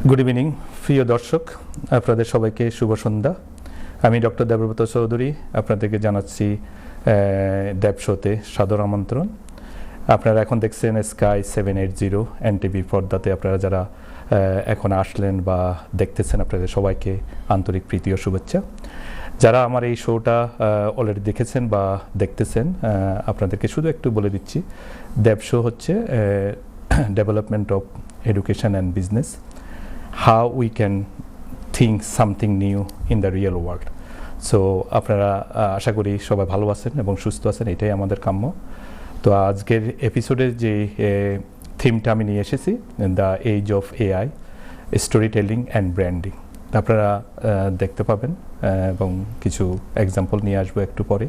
Good evening প্রিয় দর্শক, আপনাদের সবাইকে শুভ সন্ধ্যা। আমি ডক্টর দেবব্রত চৌধুরী আপনাদেরকে জানাচ্ছি ডেব শোতে সাদর আমন্ত্রণ। আপনারা এখন দেখছেন স্কাই 780 NTV পর্দাতে। আপনারা যারা এখন আসলেন বা দেখতেছেন, আপনাদের সবাইকে আন্তরিক প্রীতি ও শুভেচ্ছা। যারা আমার এই শোটা অলরেডি দেখেছেন বা দেখতেছেন, আপনাদেরকে শুধু একটু বলে দিচ্ছি, ডেব শো হচ্ছে development of education and business, how we can think something new in the real world. So আপনারা আশা করি সবাই ভালো আছেন এবং সুস্থ আছেন, এটাই আমাদের কাম্য। তো আজকের এপিসোডের যে থিমটা আমি নিয়ে এসেছি, the age of AI, storytelling and branding. আপনারা দেখতে পাবেন এবং কিছু এক্সাম্পল নিয়ে আসবো একটু পরে,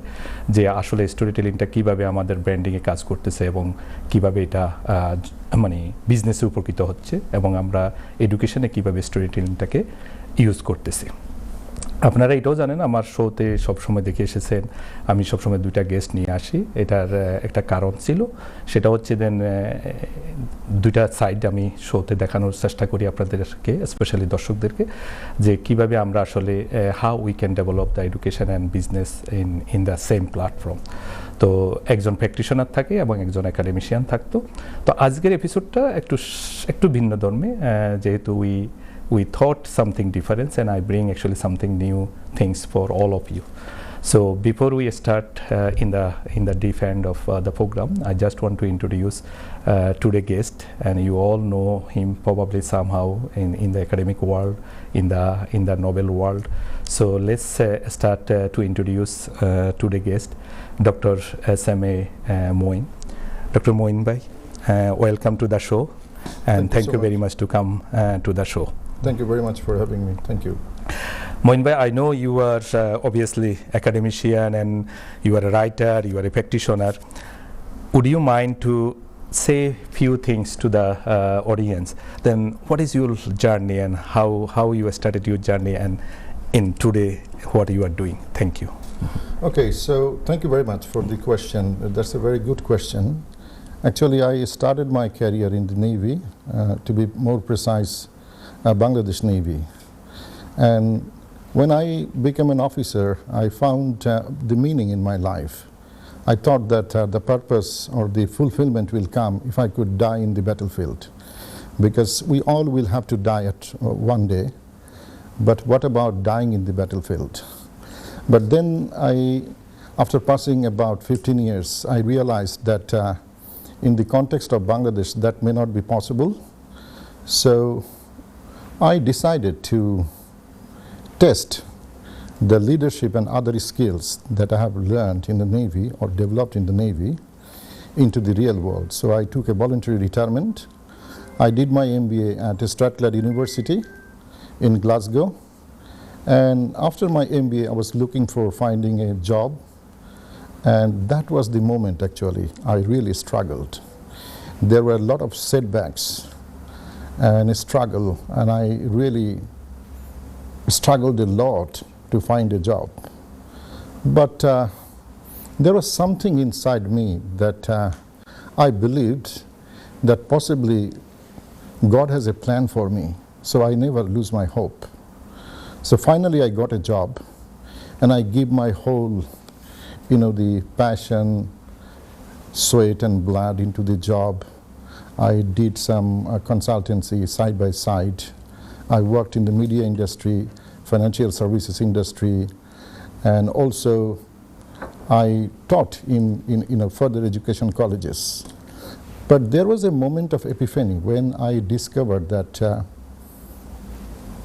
যে আসলে স্টোরি টেলিংটা কীভাবে আমাদের ব্র্যান্ডিংয়ে কাজ করতেছে এবং কীভাবে এটা মানে বিজনেসে উপকৃত হচ্ছে, এবং আমরা এডুকেশনে কীভাবে স্টোরি টেলিংটাকে ইউজ করতেছি। আপনারা এটাও জানেন, আমার শোতে সবসময় দেখে এসেছেন আমি সবসময় দুইটা গেস্ট নিয়ে আসি। এটার একটা কারণ ছিল, সেটা হচ্ছে দুইটা সাইড আমি শোতে দেখানোর চেষ্টা করি আপনাদেরকে, স্পেশালি দর্শকদেরকে, যে কিভাবে আমরা আসলে how we can develop the education and business in the same platform. তো একজন প্র্যাকটিশনার থাকে এবং একজন একাডেমিশিয়ান থাকতো। তো আজকের এপিসোডটা একটু ভিন্ন ধর্মী, যেহেতু we thought something different, and I bring actually something new things for all of you. So before we start in the deep end of the program, I just want to introduce today's guest, and you all know him probably somehow in the academic world, in the novel world. So let's start to introduce today's guest, Dr. S.M.A. Moin. Dr. Moin bhai, welcome to the show, and thank you very much to come to the show. Thank you very much for having me. Thank you. Moin bhai, I know you are obviously academician, and you are a writer, you are a practitioner. Would you mind to say few things to the audience? Then what is your journey, and how you started your journey, and in today what you are doing? Thank you. Okay, so thank you very much for the question. That's a very good question. Actually, I started my career in the Navy, to be more precise, Bangladesh Navy. And when I became an officer, I found the meaning in my life. I thought that the purpose or the fulfillment will come if I could die in the battlefield, because we all will have to die at one day. But what about dying in the battlefield? But then after passing about 15 years, I realized that in the context of Bangladesh, that may not be possible. So I decided to test the leadership and other skills that I have learned in the Navy or developed in the Navy into the real world. So I took a voluntary retirement. I did my MBA at Strathclyde University in Glasgow. And after my MBA, I was looking for finding a job. And that was the moment, actually, I really struggled. There were a lot of setbacks and a struggle, and I really struggled a lot to find a job. But there was something inside me that I believed that possibly God has a plan for me, so I never lose my hope. So finally I got a job, and I give my whole, the passion, sweat and blood into the job. I did some consultancy side by side. I worked in the media industry, financial services industry, and also I taught in further education colleges. But there was a moment of epiphany when I discovered that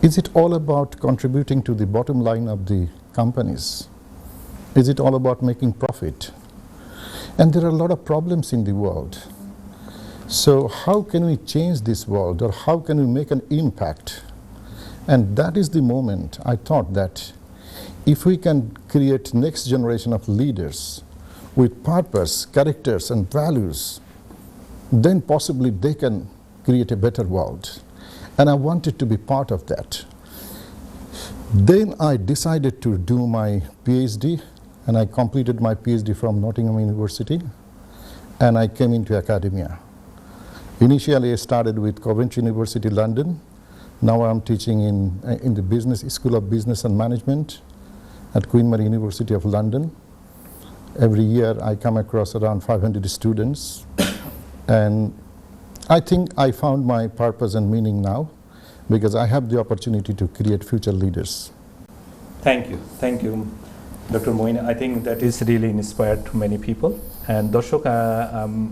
is it all about contributing to the bottom line of the companies? Is it all about making profit? And there are a lot of problems in the world. So how can we change this world, or how can we make an impact? And that is the moment I thought that if we can create next generation of leaders with purpose, characters and values, then possibly they can create a better world. And I wanted to be part of that. Then I decided to do my PhD, and I completed my PhD from Nottingham University, and I came into academia. Initially I started with Coventry University London, Now I'm teaching in the business School of Business and Management at Queen Mary University of London. Every year I come across around 500 students, and I think I found my purpose and meaning now, because I have the opportunity to create future leaders. Thank you, Dr. Moin. I think that is really inspired to many people. And দর্শক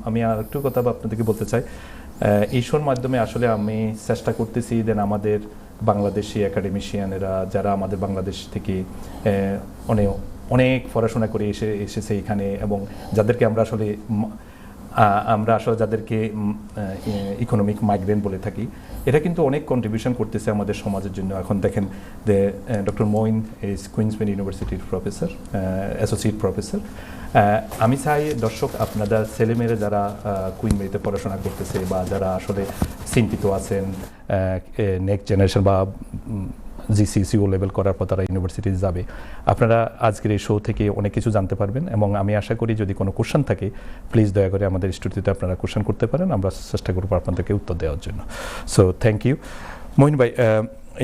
আমি আর একটু কথা আপনাদেরকে বলতে চাই, এই শোর মাধ্যমে আসলে আমি চেষ্টা করতেছি দেন আমাদের বাংলাদেশি একাডেমিশিয়ানেরা যারা আমাদের বাংলাদেশ থেকে অনেক পড়াশোনা করে এসেছে এখানে, এবং যাদেরকে আমরা আসলে যাদেরকে ইকোনমিক মাইগ্রেন্ট বলে থাকি, এটা কিন্তু অনেক কন্ট্রিবিউশন করতেছে আমাদের সমাজের জন্য। এখন দেখেন doctor Moin is Queens Mary ইউনিভার্সিটির প্রফেসর, অ্যাসোসিয়েট প্রফেসর। আমি চাই দর্শক আপনাদের ছেলেমেয়েরা যারা কুইন মেরিতে পড়াশোনা করতেছে বা যারা আসলে চিন্তিত আছেন নেক্সট জেনারেশন বা জিসিসিও লেভেল করার পর তারা ইউনিভার্সিটিতে যাবে, আপনারা আজকের এই শো থেকে অনেক কিছু জানতে পারবেন, এবং আমি আশা করি যদি কোনো কোশ্চেন থাকে প্লিজ দয়া করে আমাদের স্টুডিওতে আপনারা কোশ্চেন করতে পারেন, আমরা চেষ্টা করবো আপনাদেরকে উত্তর দেওয়ার জন্য। So thank you. মোহিন ভাই,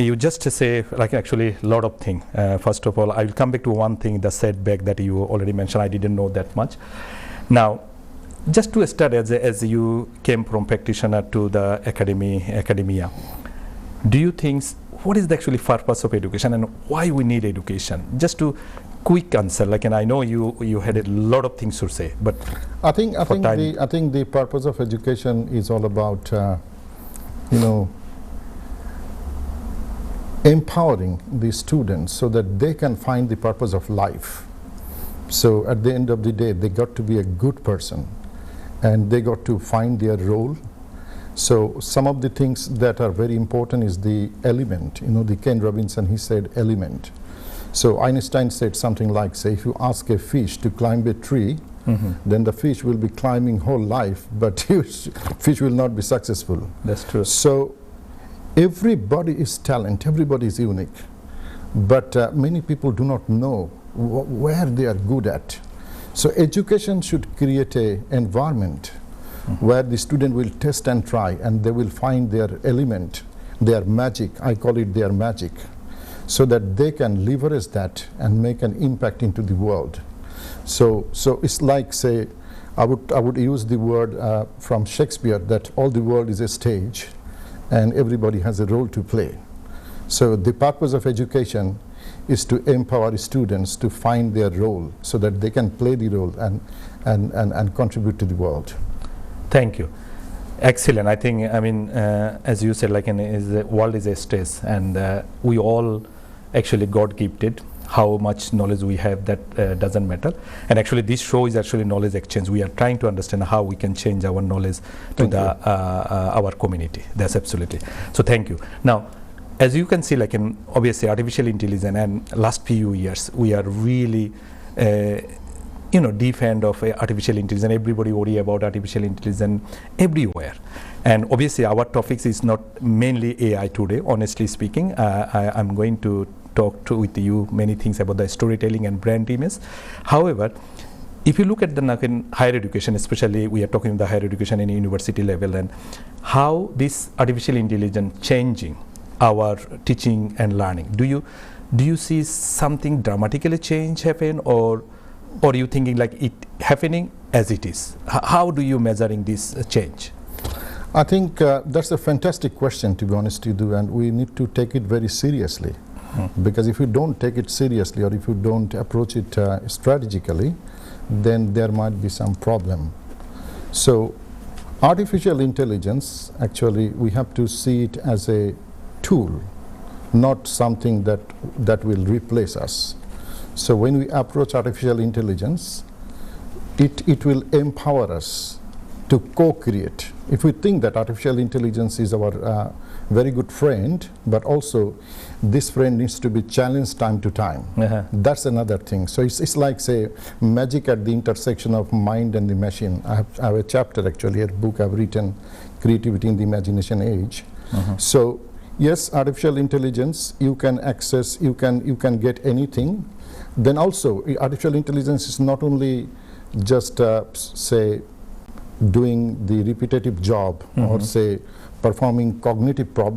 you just say like actually a lot of things. First of all, I will come back to one thing, the setback that you already mentioned. I didn't know that much. Now, just to start, as you came from practitioner to the academia, do you think what is the actually purpose of education and why we need education? Just to quick answer, like, and I know you had a lot of things to say, but I think the purpose of education is all about empowering the students so that they can find the purpose of life. So at the end of the day, they got to be a good person, and they got to find their role. So some of the things that are very important is the element. The Ken Robinson, he said element. So Einstein said something like, say, if you ask a fish to climb a tree, then the fish will be climbing whole life, but fish will not be successful. That's true. So everybody is talent, everybody is unique, but many people do not know where they are good at. So education should create an environment where the student will test and try, and they will find their element, their magic. I call it their magic, so that they can leverage that and make an impact into the world. So it's like, say, I would use the word from Shakespeare that all the world is a stage, and everybody has a role to play. So the purpose of education is to empower students to find their role so that they can play the role and contribute to the world. Thank you. Excellent. I think, as you said, like, the world is a stage, and we all actually God gifted. How much knowledge we have, that doesn't matter. And actually this show is actually knowledge exchange. We are trying to understand how we can change our knowledge to our community. That's absolutely. So thank you. Now, as you can see, like, obviously artificial intelligence, and last few years we are really defend of artificial intelligence. Everybody worry about artificial intelligence everywhere. And obviously our topics is not mainly AI today, honestly speaking. I'm going to talk with you many things about the storytelling and brand image. However, if you look at the higher education, especially we are talking the higher education in university level, and how this artificial intelligence changing our teaching and learning, do you see something dramatically change happen, or are you thinking like it happening as it is? How do you measuring this change? I think that's a fantastic question, to be honest with you, and we need to take it very seriously. Because if you don't take it seriously, or if you don't approach it strategically, then there might be some problem. So artificial intelligence, actually we have to see it as a tool, not something that will replace us. So when we approach artificial intelligence, it will empower us to co-create. If we think that artificial intelligence is our very good friend, but also this friend needs to be challenged time to time. That's another thing. So it's like, say, magic at the intersection of mind and the machine. I have a chapter, actually, a book I've written, Creativity in the Imagination Age. So yes, artificial intelligence, you can access, you can get anything. Then also artificial intelligence is not only just say doing the repetitive job or say performing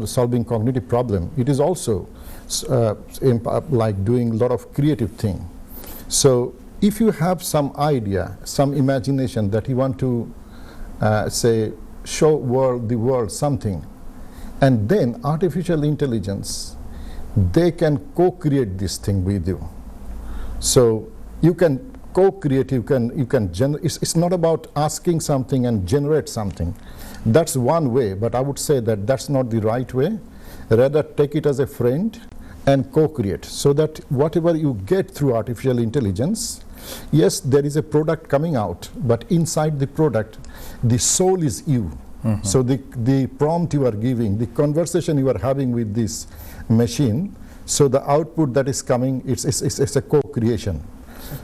solving cognitive problem. It is also like doing a lot of creative thing. So if you have some idea, some imagination that you want to say show the world something, and then artificial intelligence, they can co-create this thing with you. So you can co-create, it's not about asking something and generate something. That's one way, but I would say that that's not the right way. Rather take it as a friend and co-create, so that whatever you get through artificial intelligence, yes, there is a product coming out, but inside the product, the soul is you. So the prompt you are giving, the conversation you are having with this machine, so the output that is coming, it's a co-creation.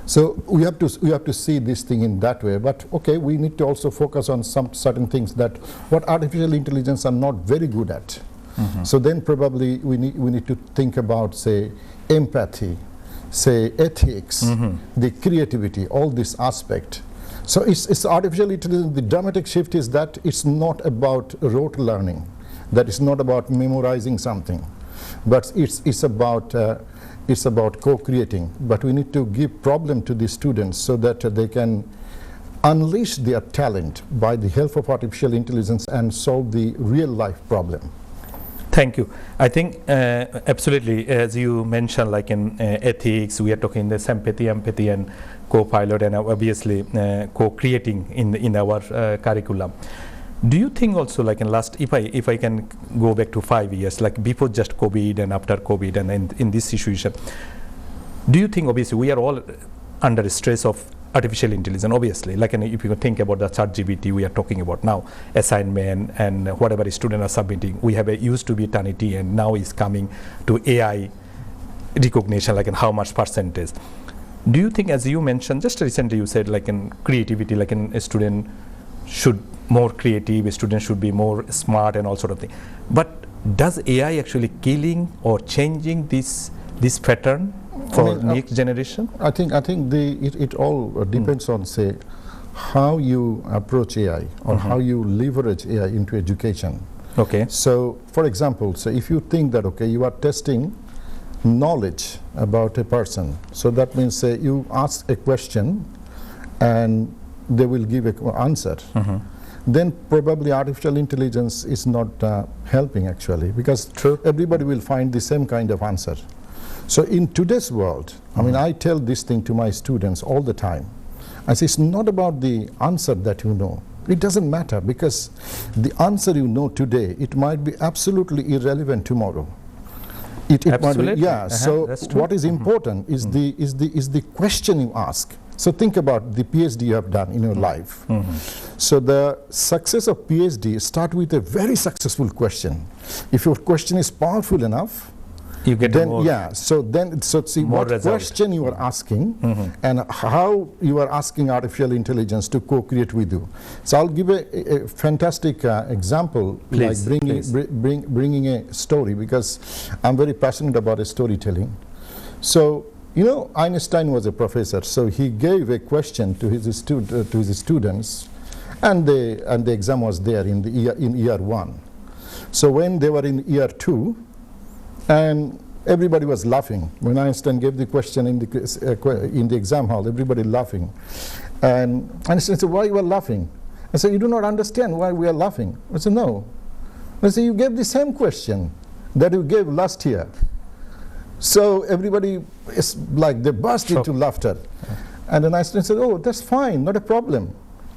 So we have to see this thing in that way. But okay, we need to also focus on some certain things that what artificial intelligence are not very good at. So then probably we need to think about, say, empathy, say ethics, the creativity, all this aspect. So it's artificial intelligence. The dramatic shift is that it's not about rote learning, that is not about memorizing something, but it's about co-creating. But we need to give problem to the students so that they can unleash their talent by the help of artificial intelligence and solve the real life problem. Thank you. I think absolutely, as you mentioned, like in ethics, we are talking this empathy, and co-pilot, and obviously co-creating in our curriculum. Do you think also, like in last, if I can go back to 5 years, like before just COVID and after COVID, and in this situation, do you think, obviously we are all under stress of artificial intelligence, obviously, like if you think about the ChatGPT we are talking about now, assignment and whatever students are submitting, we have used to be Eternity, and now is coming to AI recognition, like in how much percentage. Do you think, as you mentioned just recently, you said like in creativity, like in a student should more creative, a student should be more smart and all sort of thing, but does AI actually killing or changing this pattern for next generation? I think it all depends on, say, how you approach AI or how you leverage AI into education. Okay. So, for example, so if you think that, okay, you are testing knowledge about a person, so that means, say, you ask a question and they will give an answer. Then probably artificial intelligence is not helping actually, because everybody will find the same kind of answer. So in today's world, I mean, I tell this thing to my students all the time. I say, it's not about the answer that you know. It doesn't matter, because the answer you know today, it might be absolutely irrelevant tomorrow. It might be, yeah. So what is important is the question you ask. So think about the PhD you have done in your life. So the success of PhD start with a very successful question. If your question is powerful enough, you get then more, so see what question you are asking and how you are asking artificial intelligence to co-create with you. So I'll give a fantastic example, please, like bringing a story, because I'm very passionate about storytelling. So, you know, Einstein was a professor, so he gave a question to his students, and the exam was there in year 1. So when they were in year 2, and everybody was laughing when Einstein gave the question in the exam hall. Everybody laughing, and Einstein said, "Why you are laughing?" I said, "You do not understand why we are laughing." I said, "No." I said, "You gave the same question that you gave last year." So everybody is like, they burst into laughter. And then Einstein said, "Oh, that's fine, not a problem.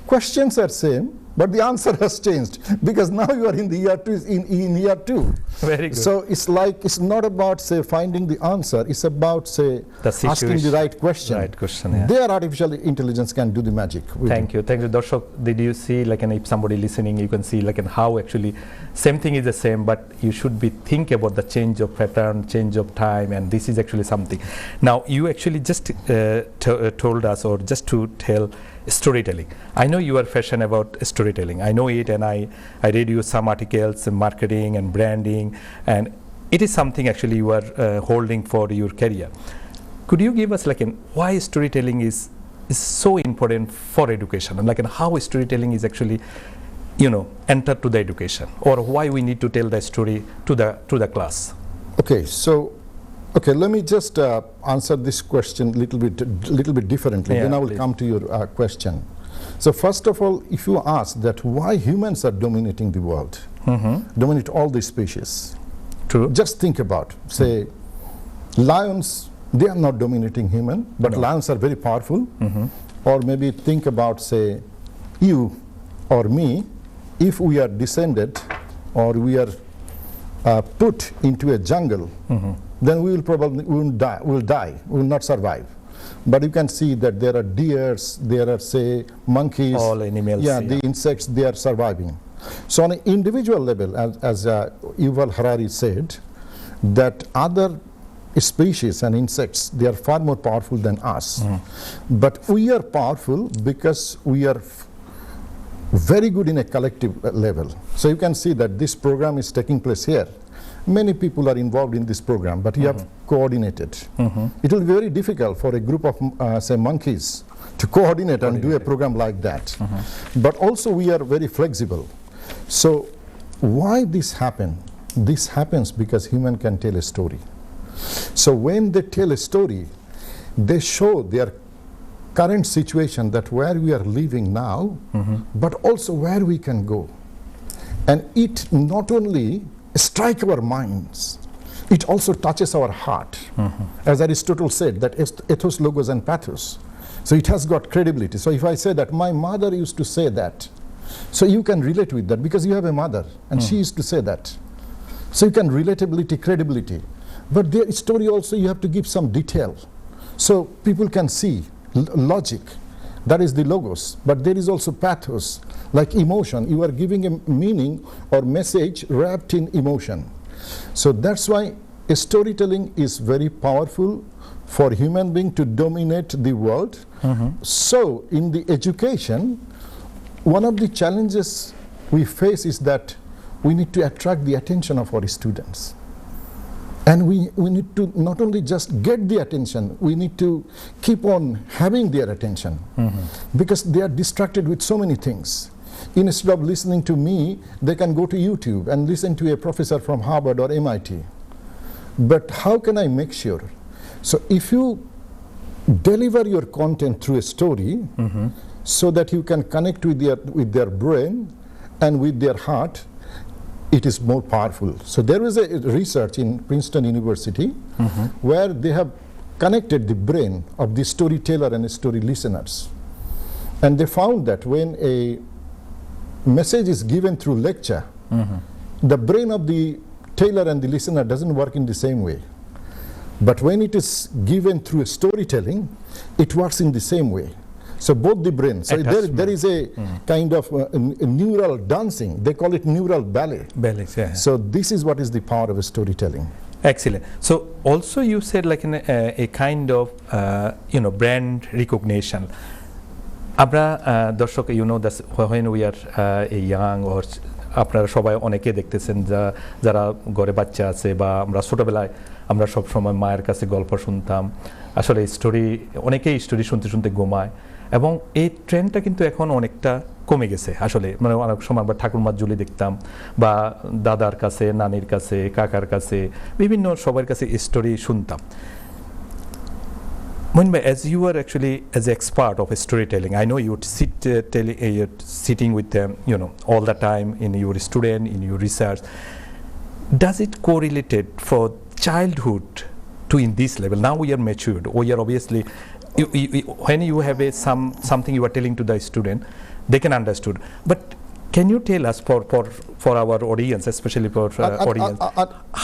Questions are same, but the answer has changed, because now you are in the year 2, in year 2. Very good. So it's like, it's not about, say, finding the answer, it's about, say, asking the right question. Right question, yeah. There artificial intelligence can do the magic. Thank you. Darshak, did you see, like, if somebody listening, you can see like how actually same thing is the same, but you should be think about the change of pattern, change of time, and this is actually something. Now you actually just told us, or just to tell storytelling. I know you are passionate about storytelling. I know it, and I read you some articles in marketing and branding, and it is something actually you are holding for your career. Could you give us like why storytelling is is so important for education, and like and how storytelling is actually entered to the education, or why we need to tell the story to the class. Okay, so let me just answer this question little bit differently. Then I will come to your question. So first of all, if you ask that why humans are dominating the world, dominate all the species. True. Just think about, say, lions, they are not dominating human, but lions are very powerful. Or maybe think about, say, you or me, if we are descended or we are put into a jungle, then we will die, we will not survive. But you can see that there are deers, there are, say, monkeys. All animals. Yeah, the insects, they are surviving. So on an individual level, as Yuval Harari said, that other species and insects, they are far more powerful than us. But we are powerful because we are very good in a collective level. So you can see that this program is taking place here. Many people are involved in this program, but you have coordinated. It will be very difficult for a group of, say, monkeys to coordinate and do a program like that. But also we are very flexible. So why this happen? This happens because human can tell a story. So when they tell a story, they show their current situation, that where we are living now, but also where we can go. And it not only strikes our minds, it also touches our heart. As Aristotle said, that ethos, logos, and pathos. So it has got credibility. So if I say that my mother used to say that, so you can relate with that because you have a mother and she used to say that. So you can relatability, credibility. But their story also you have to give some detail. So people can see logic, that is the logos, but there is also pathos, like emotion. You are giving a meaning or message wrapped in emotion. So that's why storytelling is very powerful for human being to dominate the world. So in the education, one of the challenges we face is that we need to attract the attention of our students. And we need to not only just get the attention, we need to keep on having their attention. Because they are distracted with so many things. Instead of listening to me, they can go to YouTube and listen to a professor from Harvard or MIT. But how can I make sure? So if you deliver your content through a story, so that you can connect with their brain and with their heart, it is more powerful. So there is a research in Princeton University where they have connected the brain of the storyteller and story listeners. And they found that when a message is given through lecture, the brain of the teller and the listener doesn't work in the same way. But when it is given through storytelling, it works in the same way. So both the brains. So there is a kind of a neural dancing. They call it neural ballet. So this is what is the power of storytelling. Excellent. So also you said like a kind of brand recognition. Abra darshok, that when we are a young or আপনারা সবাই অনেকে দেখতেছেন যারা ঘরে বাচ্চা আছে বা আমরা ছোটবেলায় আমরা সব সময় মায়ের কাছে গল্প শুনতাম আসলে স্টোরি অনেকেই স্টোরি শুনতে শুনতে ঘুমায় এবং এই ট্রেন্ডটা কিন্তু এখন অনেকটা কমে গেছে আসলে মানে অনেক সময় আমরা ঠাকুরমার ঝুলি দেখতাম বা দাদার কাছে নানির কাছে কাকার কাছে বিভিন্ন সবার কাছে স্টোরি শুনতাম Moin, as you are actually as an expert of storytelling, I know you you're sitting with them, all the time in your student, in your research. Does it correlate for childhood to in this level? Now we are matured. We are obviously, when you have something you are telling to the student, they can understood. But can you tell us for our audience, especially for audience,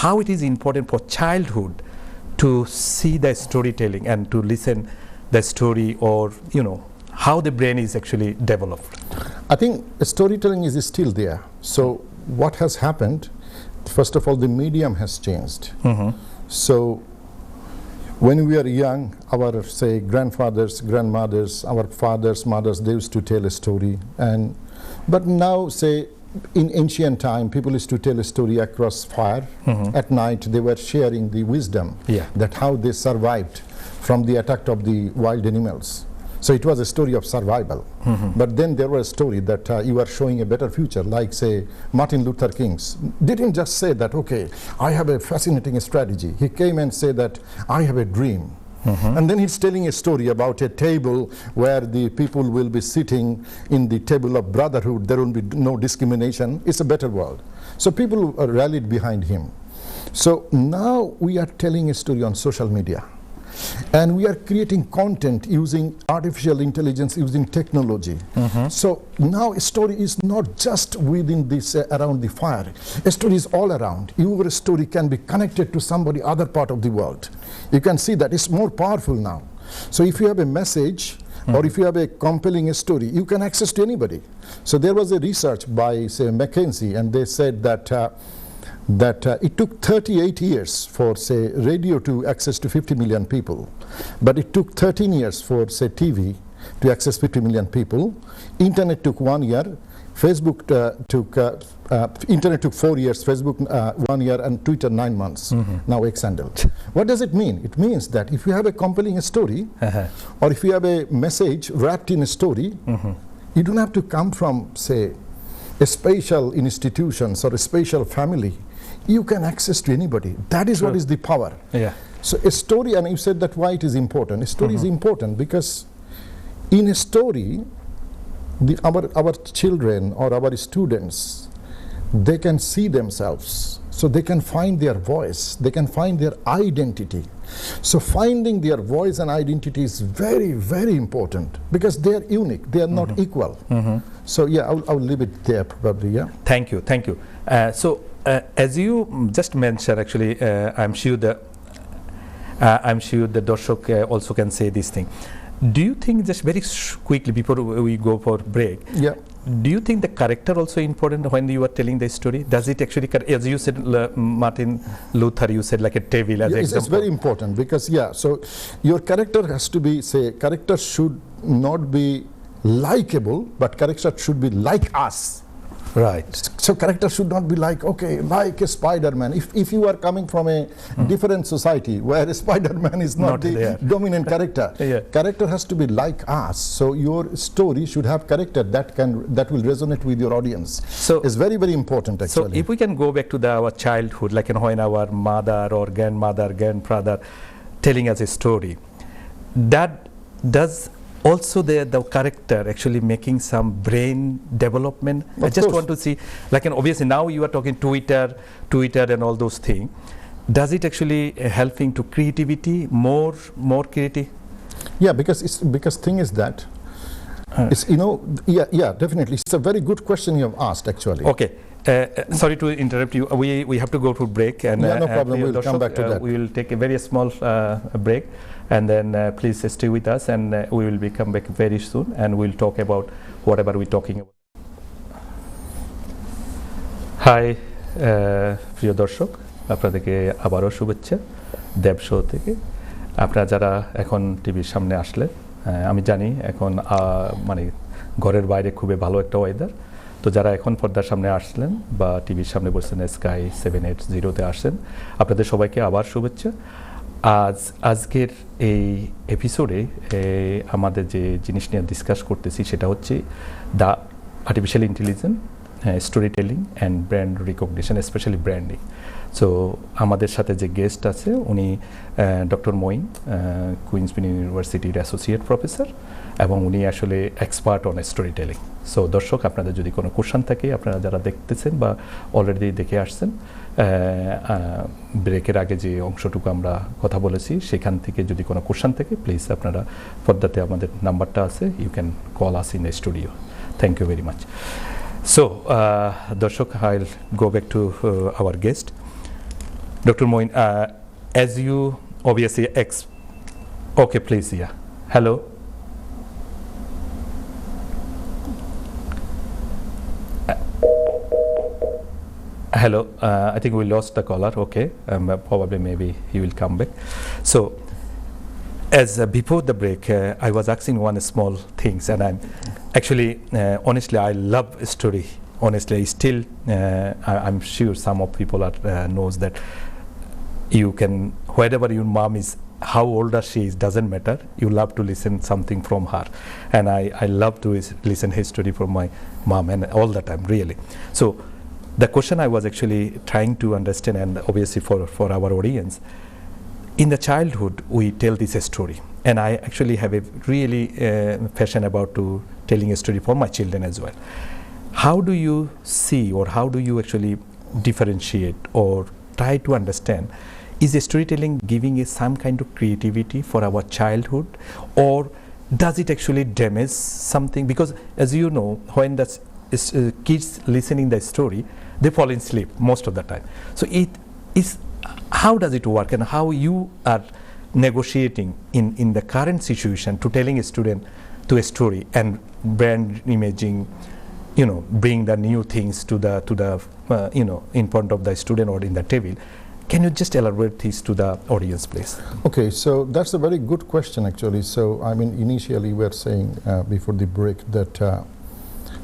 how it is important for childhood to see the storytelling and to listen the story or how the brain is actually developed? I think storytelling is still there. So what has happened, first of all, the medium has changed. So when we are young, our say grandfathers, grandmothers, our fathers, mothers, they used to tell a story, but now say in ancient time, people used to tell a story across fire. At night, they were sharing the wisdom that how they survived from the attack of the wild animals. So it was a story of survival. But then there was a story that you are showing a better future, like say Martin Luther King's didn't just say that, okay, I have a fascinating strategy. He came and said that I have a dream. And then he's telling a story about a table where the people will be sitting in the table of brotherhood. There will be no discrimination. It's a better world. So people rallied behind him. So now we are telling a story on social media. And we are creating content using artificial intelligence, using technology. So now a story is not just within this, around the fire. A story is all around. Your story can be connected to somebody other part of the world. You can see that it's more powerful now. So if you have a message, or if you have a compelling story, you can access to anybody. So there was a research by, say, McKinsey, and they said that it took 38 years for, say, radio to access to 50 million people. But it took 13 years for, say, TV to access 50 million people. Internet took 1 year. Facebook Internet took 4 years, Facebook 1 year, and Twitter 9 months. Now X-handled. What does it mean? It means that if you have a compelling story, or if you have a message wrapped in a story, you don't have to come from, say, a special institutions or a special family. You can access to anybody. That is what is the power. So a story, and you said that why it is important. A story is important because in a story, our children or our students, they can see themselves. So they can find their voice. They can find their identity. So finding their voice and identity is very, very important because they are unique. They are not equal. So yeah, I'll leave it there probably. Yeah. Thank you. Thank you. As you just mentioned, actually, I'm sure the Darshok also can say this thing. Do you think, just very quickly before we go for break, do you think the character also important when you are telling the story? Does it actually, as you said, Martin Luther, you said like a table as an example. It's very important because, so your character has to be, say, character should not be likable, but character should be like us. Right. So character should not be like, okay, like a Spider-Man. If you are coming from a different society where a Spider-Man is not the dominant character, character has to be like us. So your story should have character that will resonate with your audience. So it's very, very important actually. So if we can go back to our childhood, like when our mother or grandmother, grandfather telling us a story, that does also the character actually making some brain development. I just want to see, like, and obviously now you are talking Twitter and all those things. Does it actually helping to creativity, more creative? Yeah, because thing is that it's, definitely. It's a very good question you have asked actually. Okay. Sorry to interrupt you. We have to go to break, and no problem. We'll come back to that. We will take a very small break, and then please stay with us, and we will come back very soon, and we'll talk about whatever we're talking about. Hi, প্রিয় দর্শক, আপনাদেরকে আবারও শুভেচ্ছা দেব show থেকে। আপনারা যারা এখন টিভির সামনে আসলে, আমি জানি এখন মানে ঘরের বাইরে খুবই ভালো একটা ওয়েদার। তো যারা এখন পর্দার সামনে আসলেন বা টিভির সামনে বসছেন, স্কাই 780-তে আসছেন, আপনাদের সবাইকে আবার শুভেচ্ছা। আজকের এই এপিসোডে আমাদের যে জিনিস নিয়ে ডিসকাস করতেছি সেটা হচ্ছে the artificial intelligence, story telling and brand recognition, specially branding. So আমাদের সাথে যে গেস্ট আছে উনি ডক্টর মঈন, কুইন্স ইউনিভার্সিটির অ্যাসোসিয়েট প্রফেসর, এবং উনি আসলে expert on story telling. So দর্শক, আপনাদের যদি কোনো কোশ্চেন থাকে, আপনারা যারা দেখতেছেন বা অলরেডি দেখে আসছেন, ব্রেকের আগে যে অংশটুকু আমরা কথা বলেছি সেখান থেকে যদি কোনো কোশ্চেন থাকে, প্লিজ আপনারা পর্দাতে আমাদের নাম্বারটা আছে, you can call us in the studio. Thank you very much. So দর্শক, I will go back to our guest Dr. Moin, as you obviously okay, please, yeah. Hello. Hello, I think we lost the caller. Okay, probably maybe he will come back. So, as before the break, I was asking one small things, and I'm actually, honestly, I love story. Honestly, still, I'm sure some of people are knows that you can, wherever your mom is how old she is doesn't matter. You love to listen something from her, and I love to listen history from my mom, and all the time, really. So the question I was actually trying to understand, and obviously for our audience, in the childhood we tell this story, and I actually have a really passion about to telling a story for my children as well. How do you see, or how do you actually differentiate or try to understand, is storytelling giving us some kind of creativity for our childhood, or does it actually damage something? Because as you know, when the kids listening the story, they fall in sleep most of the time. So it is, how does it work, and how you are negotiating in the current situation to telling a student to a story and brand imaging, you know, bring the new things to the you know, in front of the student or in the table. Can you just elaborate this to the audience, please? Okay, so that's a very good question, actually. So, I mean, initially we were saying before the break that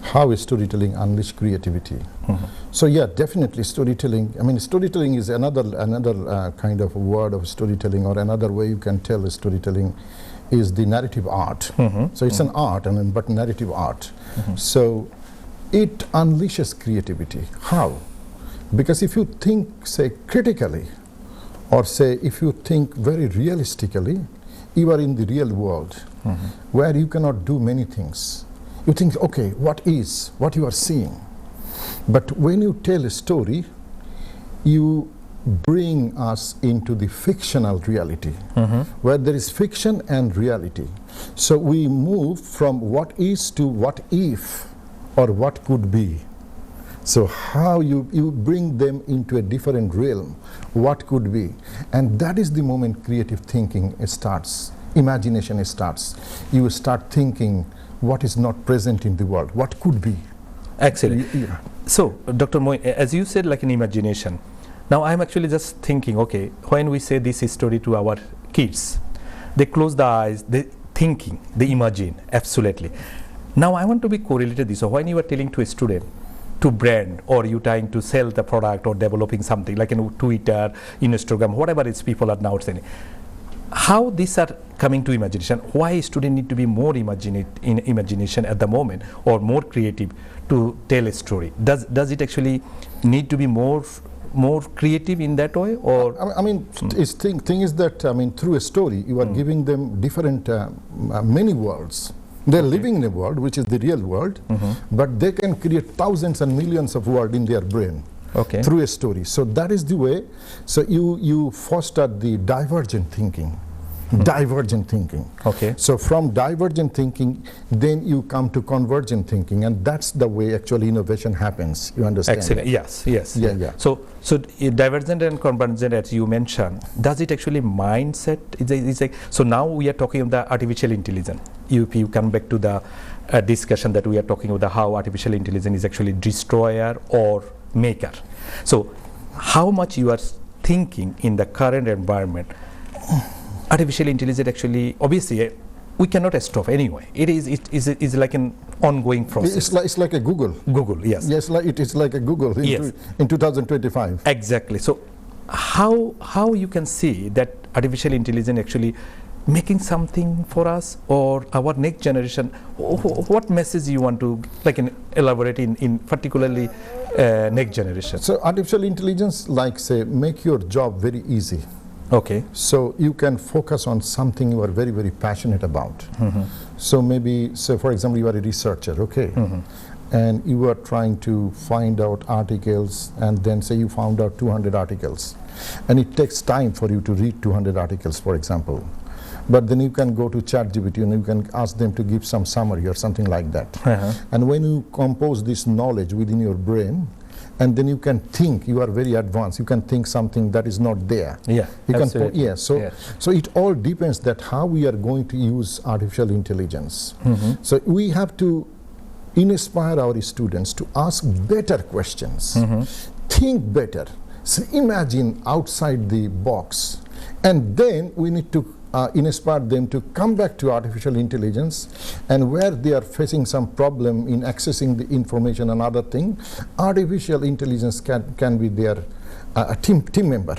how is storytelling unleash creativity? So, yeah, definitely storytelling. I mean, storytelling is another kind of word of storytelling, or another way you can tell storytelling is the narrative art. So, it's an art, but narrative art. So, it unleashes creativity. How? Because if you think, say, critically, or say, if you think very realistically, you are in the real world, where you cannot do many things. You think, okay, what is, what you are seeing? But when you tell a story, you bring us into the fictional reality, where there is fiction and reality. So we move from what is to what if, or what could be. So how you bring them into a different realm, what could be. And that is the moment creative thinking starts, imagination starts. You start thinking what is not present in the world, what could be. Excellent. Yeah. So, Dr. Moy, as you said, like an imagination. Now I'm actually just thinking, okay, when we say this story to our kids, they close the eyes, they thinking, they imagine, absolutely. Now I want to be correlated this. So when you are telling to a student to brand, or you trying to sell the product or developing something like in Twitter, Instagram, whatever it's people are now saying, how these are coming to imagination? Why students need to be more in imagination at the moment, or more creative to tell a story? Does it actually need to be more creative in that way, or? I mean, thing is that, I mean, through a story, you are giving them different, many worlds. They're living in a world which is the real world, but they can create thousands and millions of words in their brain through a story. So that is the way. So you foster the divergent thinking. Divergent thinking. So from divergent thinking, then you come to convergent thinking, and that's the way actually innovation happens. You understand? Excellent. Yes. Yeah. So divergent and convergent, as you mentioned, does it actually mindset? It's like, so now we are talking about the artificial intelligence. If you come back to the discussion that we are talking about how artificial intelligence is actually destroyer or maker. So how much you are thinking in the current environment, artificial intelligence actually, obviously, we cannot stop anyway. It is like an ongoing process. It's like a Google. Google, yes. Yes, it is like a Google in 2025. Exactly. So how you can see that artificial intelligence actually making something for us or our next generation? What message you want to elaborate in particularly next generation? So artificial intelligence, like say, make your job very easy. So you can focus on something you are very, very passionate about. So maybe, so for example, you are a researcher, and you are trying to find out articles, and then say you found out 200 articles, and it takes time for you to read 200 articles, for example. But then you can go to ChatGPT and you can ask them to give some summary or something like that. And when you compose this knowledge within your brain, and then you can think, you are very advanced, you can think something that is not there. So it all depends that how we are going to use artificial intelligence. So we have to inspire our students to ask better questions, think better, so imagine outside the box, and then we need to inspire them to come back to artificial intelligence, and where they are facing some problem in accessing the information and other thing, artificial intelligence can be their team member.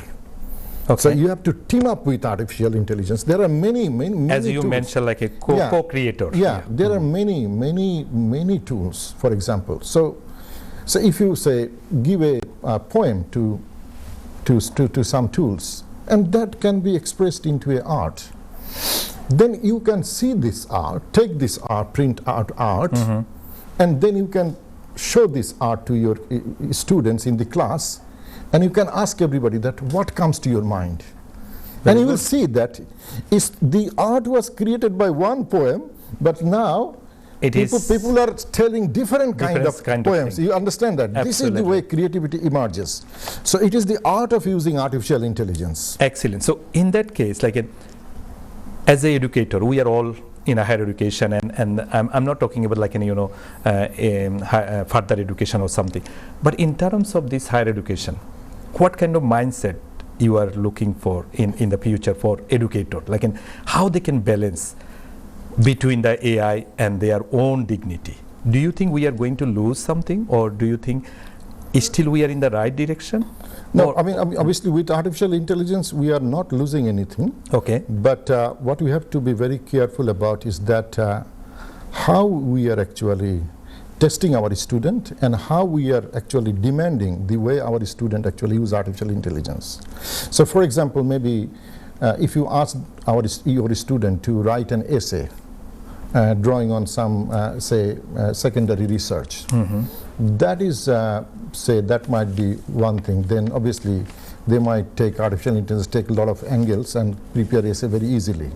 Okay. So you have to team up with artificial intelligence. There are many as you tools. mentioned, like a co-creator. Yeah, there are many tools. For example, so if you say give a poem to some tools, and that can be expressed into a art, then you can see this art, take this art, print art, and then you can show this art to your students in the class, and you can ask everybody that what comes to your mind. And you will see that the art was created by one poem, but now people are telling different kind of poems. You understand that? Absolutely. This is the way creativity emerges. So it is the art of using artificial intelligence. Excellent. So in that case, like as an educator, we are all in a higher education, and I'm not talking about like further education or something, but in terms of this higher education, what kind of mindset you are looking for in the future for educator, like how they can balance between the AI and their own dignity? Do you think we are going to lose something, or do you think still we are in the right direction? No, I mean, obviously with artificial intelligence we are not losing anything. Okay. But what we have to be very careful about is that how we are actually testing our student and how we are actually demanding the way our student actually use artificial intelligence. So for example, maybe if you ask your student to write an essay drawing on some say secondary research, that is say that might be one thing. Then obviously they might take artificial intelligence, take a lot of angles and prepare essay very easily.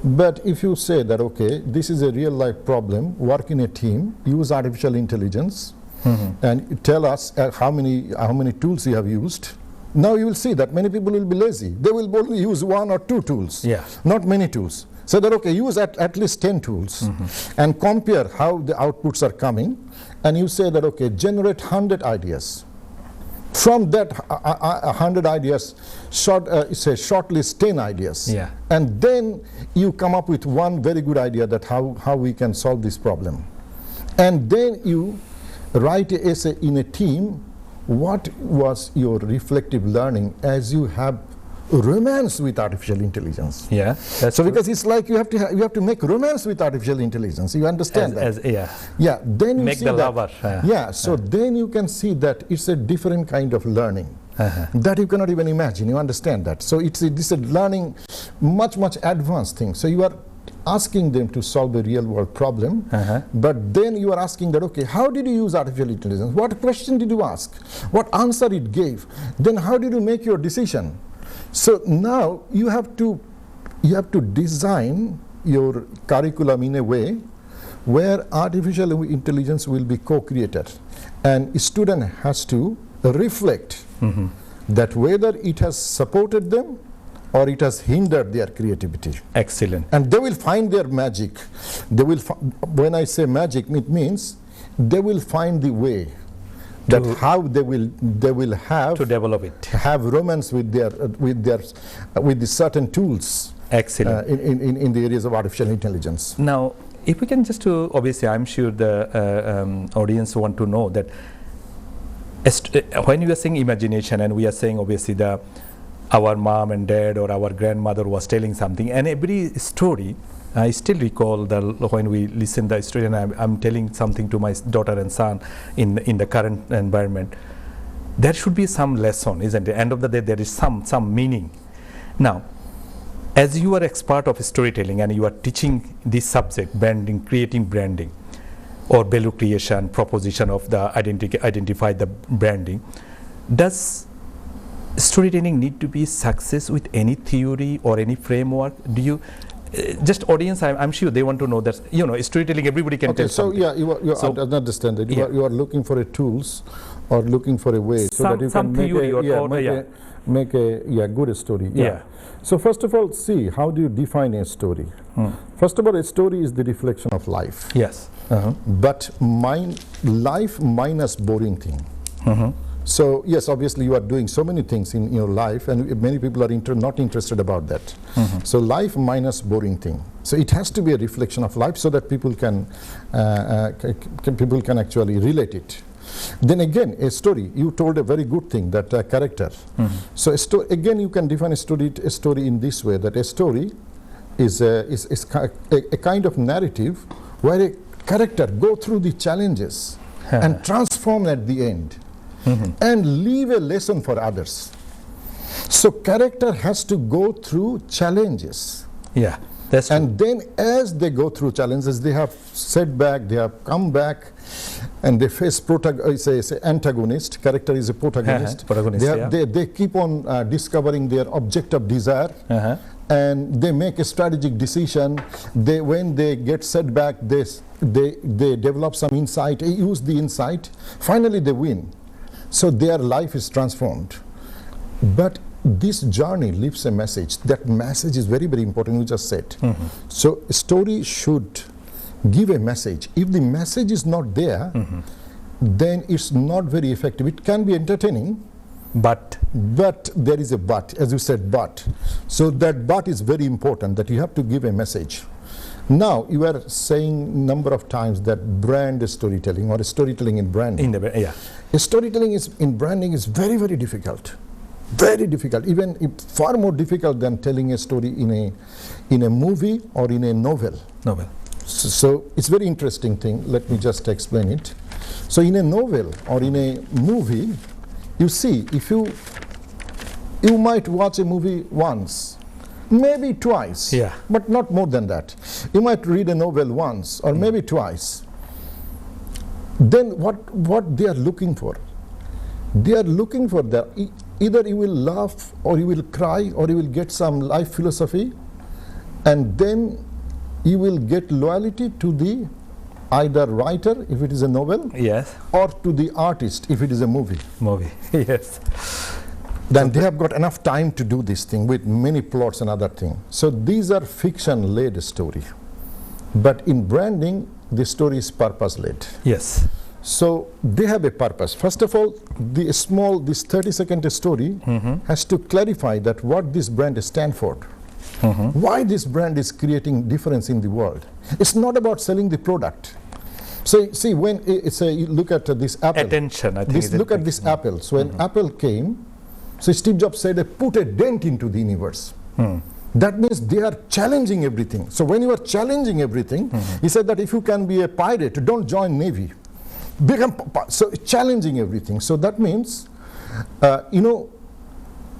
But if you say that okay, this is a real life problem, work in a team, use artificial intelligence, and tell us how many tools you have used. Now you will see that many people will be lazy. They will only use 1 or 2 tools, not many tools. So that okay, use at least 10 tools and compare how the outputs are coming, and you say that okay, generate 100 ideas. From that 100 ideas, say shortlist 10 ideas, and then you come up with one very good idea that how we can solve this problem, and then you write an essay in a team. What was your reflective learning as you have romance with artificial intelligence? Yeah. So because it's like you have to make romance with artificial intelligence. You understand that? Yeah. Then you make see the that, lover. So then you can see that it's a different kind of learning that you cannot even imagine. You understand that? So this is a learning much advanced thing. So you are asking them to solve a real world problem, but then you are asking that okay, how did you use artificial intelligence? What question did you ask? What answer it gave? Then how did you make your decision? So now you have to design your curriculum in a way where artificial intelligence will be co-created, and a student has to reflect that whether it has supported them or it has hindered their creativity. Excellent. And they will find their magic. They will. When I say magic, it means they will find the way. That how they will have to develop it, have romance with the certain tools. Excellent. In the areas of artificial intelligence. Now, if we can just obviously, I'm sure the audience want to know that when we are saying imagination, and we are saying obviously our mom and dad or our grandmother was telling something, and every story. I still recall when we listen the story, and I'm telling something to my daughter and son in the current environment. There should be some lesson, isn't it? End of the day, there is some meaning. Now, as you are expert of storytelling and you are teaching this subject, branding, creating branding, or value creation, proposition of the identify the branding, does storytelling need to be success with any theory or any framework? Do you just audience, I'm sure they want to know that storytelling everybody can tell something. So yeah, I understand that you are looking for a tools or looking for a way so that you can make a good story. So first of all, see how do you define a story. First of all, a story is the reflection of life. Yes. But life minus boring thing. So yes, obviously you are doing so many things in your life, and many people are not interested about that. So life minus boring thing. So it has to be a reflection of life so that people can actually relate it. Then again, a story, you told a very good thing, that character. So again, you can define a story in this way, that a story is a kind of narrative where a character go through the challenges and transform at the end and leave a lesson for others. So character has to go through challenges. Yeah, that's true. And then as they go through challenges, they have setback, they have come back, and they face antagonist. Character is a protagonist. They keep on discovering their object of desire, and they make a strategic decision. When they get setback, they develop some insight, use the insight. Finally, they win. So their life is transformed. But this journey leaves a message. That message is very, very important, you just said. So a story should give a message. If the message is not there, then it's not very effective. It can be entertaining, but there is a but, as you said, but. So that but is very important, that you have to give a message. Now, you are saying number of times that brand storytelling or storytelling in branding. Storytelling in branding is very, very difficult. Very difficult, even far more difficult than telling a story in a movie or in a novel. So it's very interesting thing. Let me just explain it. So in a novel or in a movie, you see, if you might watch a movie once, maybe twice, but not more than that. You might read a novel once or maybe twice. Then what they are looking for? They are looking for that. Either you will laugh or you will cry or you will get some life philosophy, and then you will get loyalty to the either writer if it is a novel, or to the artist if it is a movie. Then they have got enough time to do this thing with many plots and other things. So these are fiction-led story. But in branding, the story is purpose-led. So they have a purpose. First of all, this 30-second story has to clarify that what this brand stands for. Why this brand is creating difference in the world. It's not about selling the product. So see, when you look at this Apple. Attention, I think. Look at this Apple. So when Apple came, so Steve Jobs said, put a dent into the universe. That means they are challenging everything. So when you are challenging everything, he said that if you can be a pirate, don't join Navy. So challenging everything. So that means,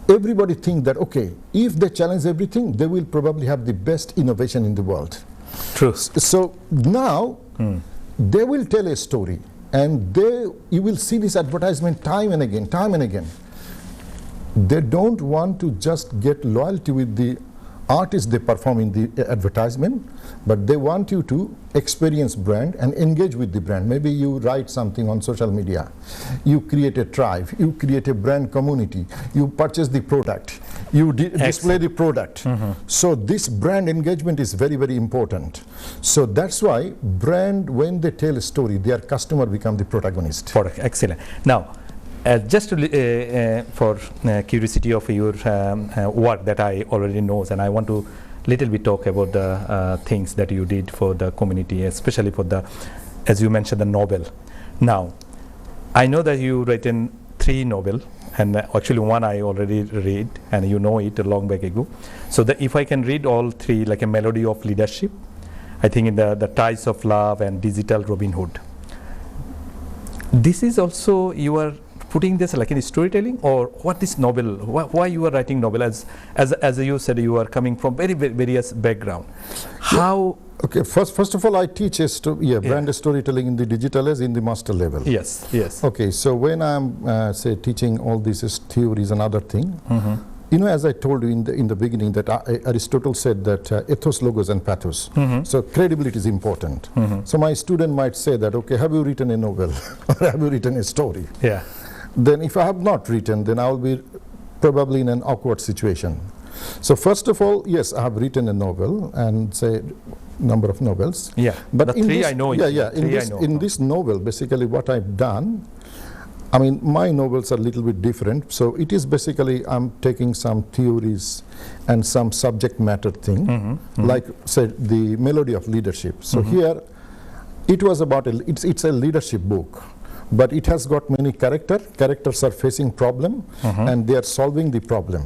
everybody think that, okay, if they challenge everything, they will probably have the best innovation in the world. True. So now, they will tell a story, and you will see this advertisement time and again. They don't want to just get loyalty with the artists they perform in the advertisement, but they want you to experience brand and engage with the brand. Maybe you write something on social media, you create a tribe, you create a brand community, you purchase the product, you display the product. So this brand engagement is very, very important. So that's why brand, when they tell a story, their customer become the protagonist. Excellent. Now, just for curiosity of your work that I already know, and I want to little bit talk about the things that you did for the community, especially for the, as you mentioned, the novel. Now, I know that you written 3 novels, and actually one I already read, and you know it a long back ago. So if I can read all 3, like a melody of leadership, I think in the ties of love and digital Robin Hood. This is also you are putting this like in storytelling, or what is novel? Why you are writing novel? As you said, you are coming from very various background. How? Okay, first of all, I teach brand storytelling in the digital as in the master level. Yes. Okay, so when I'm say teaching all these theories and other thing, as I told you in the beginning, that Aristotle said that ethos, logos, and pathos. So credibility is important. So my student might say that, okay, have you written a novel or have you written a story? Then if I have not written, then I will be probably in an awkward situation. So first of all, yes, I have written a novel and say number of novels. But the 3 I know. In this novel, basically what I've done, I mean, my novels are a little bit different. So it is basically I'm taking some theories and some subject matter thing, like say the melody of leadership. So here, it was about it's a leadership book. but it has got many characters are facing problem, and they are solving the problem.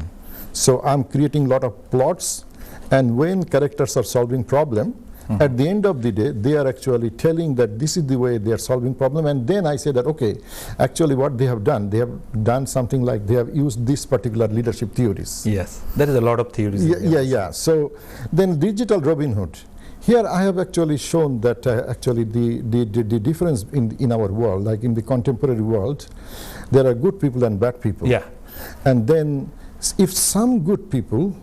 So I'm creating a lot of plots, and when characters are solving problem, at the end of the day, they are actually telling that this is the way they are solving problem, and then I say that, okay, actually what they have done something like they have used this particular leadership theories. Yes, there is a lot of theories. Yeah. So then digital Robin Hood. Here I have actually shown that actually the difference in our world, like in the contemporary world, there are good people and bad people. Yeah. And then if some good people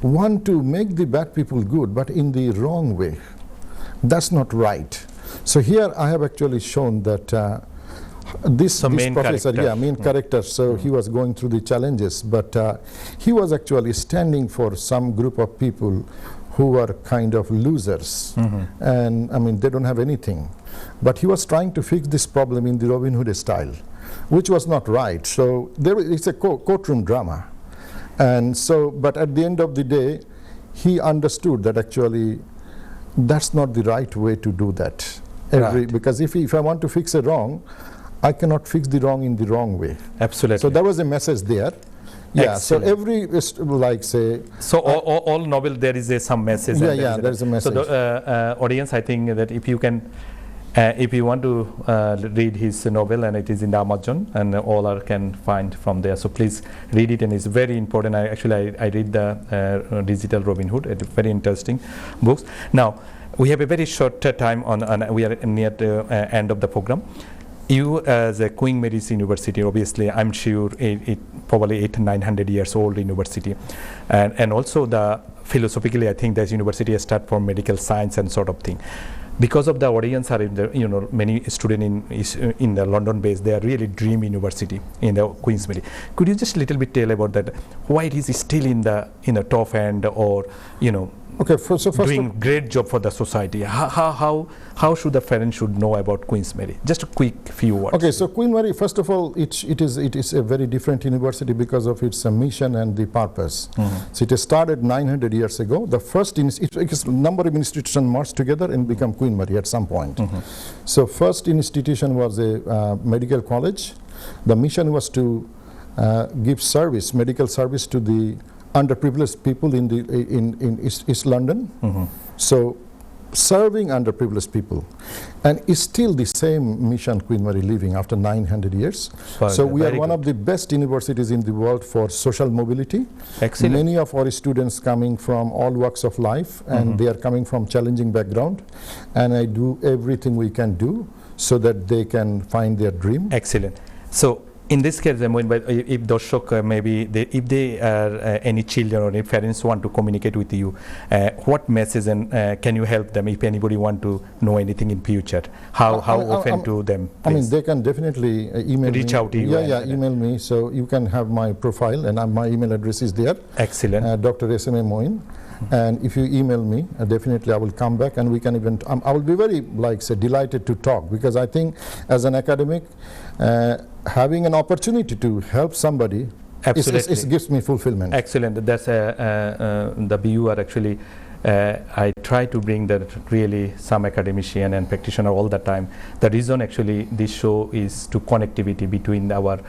want to make the bad people good, but in the wrong way, that's not right. So here I have actually shown that this professor, main character, so he was going through the challenges, but he was actually standing for some group of people who were kind of losers, and I mean they don't have anything, but he was trying to fix this problem in the Robin Hood style, which was not right. So it's a courtroom drama. And so, but at the end of the day, he understood that actually that's not the right way to do that. Because if I want to fix a wrong, I cannot fix the wrong in the wrong way. Absolutely. So there was a message there. Yeah. Excellent. So every, like say. So all novel there is some message. Yeah, there is a message. So the audience, I think that if you can. If you want to read his novel, and it is in the Amazon, and all can find from there. So please read it, and it's very important. I read the Digital Robin Hood. It's very interesting books. Now we have a very short time on we are near the end of the program. You as a Queen Mary's University, obviously, I'm sure it probably 800-900 years old university, and also the philosophically, I think this university start for medical science and sort of thing. Because of the audience are in the, many students in the London base, they are really dream university in the Queen's Mary. Could you just a little bit tell about that? Why it is still in the top end, or okay, so first doing great job for the society? How should the parents should know about Queen's Mary? Just a quick few words. Okay, so Queen Mary, first of all, it is a very different university because of its mission and the purpose. So it started 900 years ago. The first number of institutions merged together and become Queen Mary at some point. So first institution was a medical college. The mission was to give service, medical service to the underprivileged people in East London. So serving underprivileged people, and it's still the same mission Queen Mary living after 900 years. So we are one of the best universities in the world for social mobility. Excellent. Many of our students coming from all walks of life, and they are coming from challenging background, and I do everything we can do so that they can find their dream. Excellent. So in this case, if Doshok if they are any children or if parents want to communicate with you, what message and can you help them if anybody want to know anything in future? How often to them? Please? I mean, they can definitely email reach me. out to you. Yeah, email me. So you can have my profile, and my email address is there. Excellent. Dr. SMA Moin. And if you email me, definitely I will come back, and we can even. I will be very delighted to talk, because I think as an academic, having an opportunity to help somebody, it gives me fulfillment. Excellent. That's the viewer actually. I try to bring that really some academician and practitioner all the time. The reason actually this show is to connectivity between our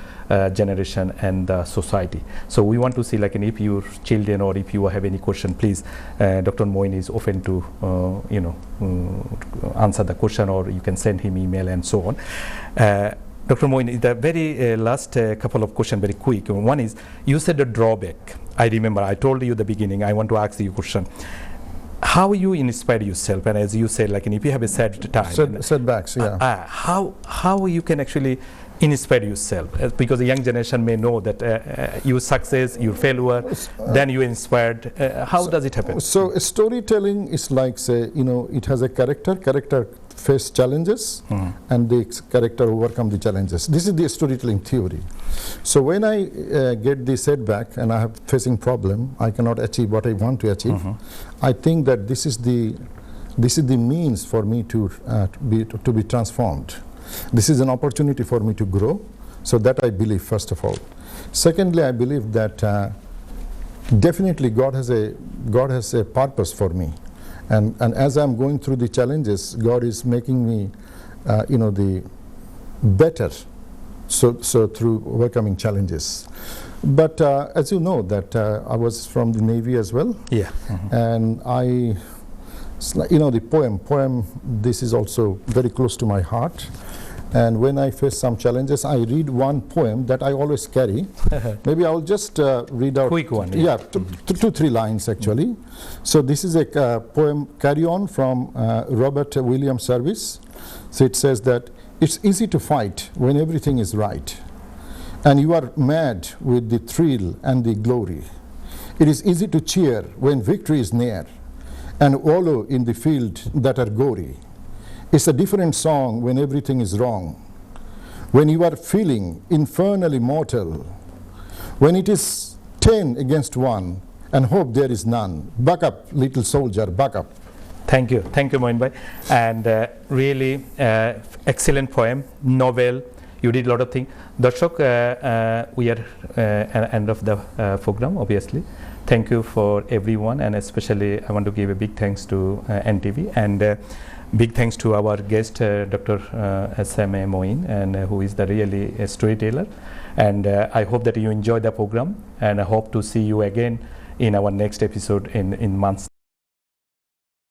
generation and the society. So we want to see, like, if your children or if you have any question, please, Dr. Moin is open to answer the question, or you can send him email and so on. Dr. Moin, the very last couple of questions, very quick. One is, you said the drawback. I remember I told you the beginning. I want to ask you a question. How you inspire yourself, and as you said, like, if you have a sad time, setbacks, yeah. How you can actually inspire yourself, because the young generation may know that your success, your failure, then you inspired. How does it happen? So storytelling is like, say, it has a character face challenges, and the character overcome the challenges. This is the storytelling theory. So when I get the setback and I have facing problem, I cannot achieve what I want to achieve. I think that this is the means for me to be transformed. This is an opportunity for me to grow. So that I believe, first of all. Secondly, I believe that definitely God has a purpose for me. And as I'm going through the challenges, God is making me, better, so through overcoming challenges. But as you know that I was from the Navy as well. Yeah. And the poem, this is also very close to my heart. And when I face some challenges, I read one poem that I always carry. Maybe I will just read out. Quick one. Yeah, two, 3 lines actually. So this is a poem, Carry On, from Robert Williams Service. So it says that it's easy to fight when everything is right, and you are mad with the thrill and the glory. It is easy to cheer when victory is near, and wallow in the field that are gory. It's a different song when everything is wrong, when you are feeling infernally mortal, when it is 10 against 1 and hope there is none. Buck up, little soldier, buck up. Thank you, Moin bhai. And really excellent poem, novel. You did a lot of things. Darshok, we are at end of the program, obviously. Thank you for everyone, and especially I want to give a big thanks to NTV, and big thanks to our guest, Dr. S.M.A. Moin, and who is the really a storyteller. And I hope that you enjoy the program, and I hope to see you again in our next episode in months.